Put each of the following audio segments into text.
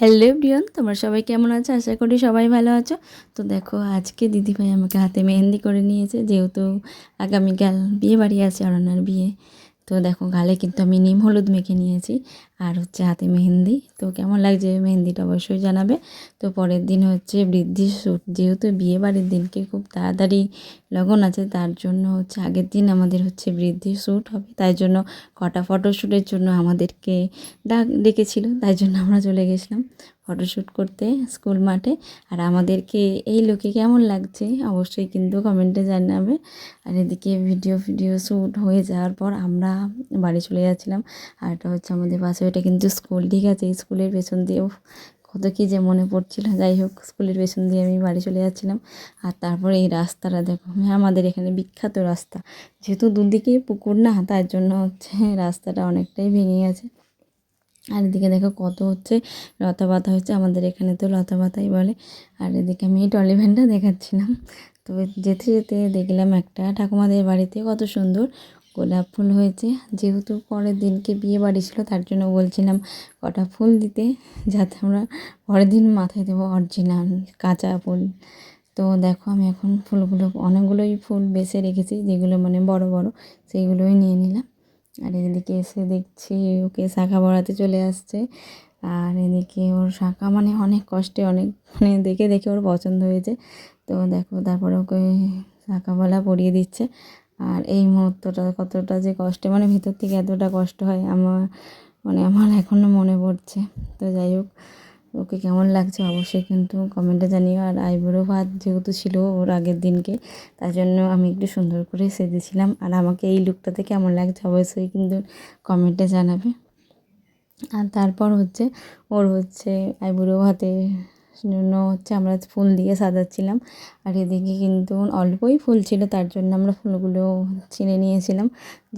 Hello everyone, তোমরা সবাই কেমন আছো? আশা করি সবাই ভালো আছো। তো দেখো, আজকে দিদিভাই আমাকে হাতে মেহেন্দি করে নিয়েছে, যেহেতু আগামীকাল বিয়ে বাড়ি আছে, অরণ্যার বিয়ে। তো দেখো, গালে কিন্তু আমি নিম হলুদ মেখে নিয়েছি, আর হচ্ছে হাতে মেহেন্দি। তো কেমন লাগছে মেহেন্দিটা অবশ্যই জানাবে। তো পরের দিন হচ্ছে বৃদ্ধির শ্যুট, যেহেতু বিয়ে বাড়ির দিনকে খুব তাড়াতাড়ি লগন আছে, তার জন্য হচ্ছে আগের দিন আমাদের হচ্ছে বৃদ্ধির শ্যুট হবে। তাই জন্য কটা ফটোশ্যুটের জন্য আমাদেরকে ডেকেছিল, তাই জন্য আমরা চলে গেছিলাম ফটোশ্যুট করতে স্কুল মাঠে। আর আমাদেরকে এই লুকে কেমন লাগছে অবশ্যই কিন্তু কমেন্টে জানাবে। আর এদিকে ভিডিও শ্যুট হয়ে যাওয়ার পর আমরা বাড়ি চলে যাচ্ছিলাম। আর এটা হচ্ছে আমাদের পাশে, এটা কিন্তু স্কুল, ঠিক আছে? স্কুলের পেছন দিয়েও কত কী যে মনে পড়ছিল। যাই হোক, স্কুলের পেছন দিয়ে আমি বাড়ি চলে যাচ্ছিলাম। আর তারপরে এই রাস্তাটা দেখো, আমাদের এখানে বিখ্যাত রাস্তা, যেহেতু দুদিকে পুকুর না, তার জন্য হচ্ছে রাস্তাটা অনেকটাই ভেঙে গেছে। আর এদিকে দেখো কত হচ্ছে লতা পাতা হচ্ছে, আমাদের এখানে তো লতা পাতাই বলে। আর এদিকে আমি এই টলি ভ্যানটা দেখাচ্ছিলাম। তো যেতে যেতে দেখলাম একটা ঠাকুমাদের বাড়িতে কত সুন্দর গোলাপ ফুল হয়েছে। যেহেতু পরের দিনকে বিয়ে বাড়ি ছিল, তার জন্য বলছিলাম কটা ফুল দিতে, যাতে আমরা পরের দিন মাথায় দেবো অরিজিনাল কাঁচা ফুল। তো দেখো, আমি এখন ফুলগুলো, অনেকগুলোই ফুল বেছে রেখেছি, যেগুলো মানে বড় বড়, সেইগুলোই নিয়ে নিলাম। আর এদিকে এসে দেখছি ওকে শাঁখা পরাতে চলে আসছে। আর এদিকে ওর শাঁখা মানে অনেক কষ্টে, অনেক মানে দেখে দেখে ওর পছন্দ হয়েছে। তো দেখো, তারপরে ওকে শাঁখামালা পরিয়ে দিচ্ছে। আর এই মুহূর্তটা কতটা যে কষ্টে, মানে ভিতর থেকে এতটা কষ্ট হয় আমার এখনও মনে পড়ছে। তো যাই হোক, ওকে কেমন লাগছে অবশ্যই কিন্তু কমেন্টে জানিও। আর আইবুড়ো ভাত যেহেতু ছিল ওর আগের দিনকে, তার জন্য আমি একটু সুন্দর করে সেজেছিলাম। আর আমাকে এই লুকটাতে কেমন লাগছে অবশ্যই কিন্তু কমেন্টে জানাবে। আর তারপর হচ্ছে ওর হচ্ছে আইবুড়ো ভাতের জন্য হচ্ছে আমরা ফুল দিয়ে সাজাচ্ছিলাম। আর এদিকে কিন্তু অল্পই ফুল ছিল, তার জন্য আমরা ফুলগুলো ছিঁড়ে নিয়েছিলাম,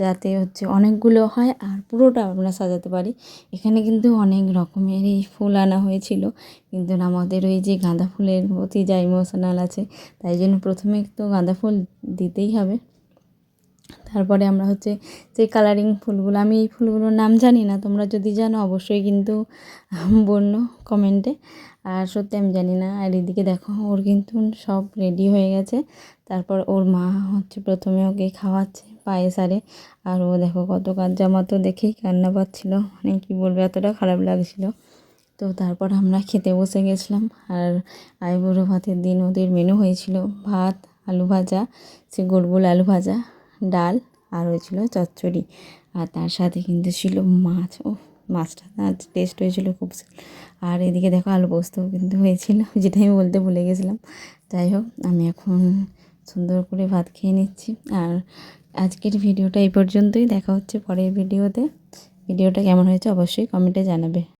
যাতে হচ্ছে অনেকগুলো হয় আর পুরোটা আমরা সাজাতে পারি। এখানে কিন্তু অনেক রকমেরই ফুল আনা হয়েছিল, কিন্তু আমাদের ওই যে গাঁদা ফুলের প্রতি যা ইমোশনাল আছে, তাই জন্য প্রথমে তো গাঁদা ফুল দিতেই হবে। তারপরে আমরা হচ্ছে যে কালারিং ফুলগুলো, আমি এই ফুলগুলোর নাম জানি না, তোমরা যদি জানো অবশ্যই কিন্তু বললো কমেন্টে। আর সত্যি আমি জানি না। আর এদিকে দেখো, ওর কিন্তু সব রেডি হয়ে গেছে। তারপর ওর মা হচ্ছে প্রথমে ওকে খাওয়াচ্ছে পায়েস আরে। আর ও দেখো কত জামা, তো দেখেই কান্না পাচ্ছিলো, মানে কী বলবো, এতটা খারাপ লাগছিলো। তো তারপর আমরা খেতে বসে গেছিলাম। আর আইবুড়ো ভাতের দিন ওদের মেনু হয়েছিল ভাত, আলু ভাজা, সে গোল গোল আলু ভাজা, ডাল, আর হয়েছিল চচ্চড়ি। আর তার সাথে কিন্তু ছিল মাছ। ও, মাছটা টেস্ট হয়েছিল খুব। আর এদিকে দেখো আলু পোস্তও কিন্তু হয়েছিল, যেটা আমি বলতে ভুলে গেছিলাম। যাই হোক, আমি এখন সুন্দর করে ভাত খেয়ে নিচ্ছি। আর আজকের ভিডিওটা এই পর্যন্তই, দেখা হচ্ছে পরের ভিডিওতে। ভিডিওটা কেমন হয়েছে অবশ্যই কমেন্টে জানাবে।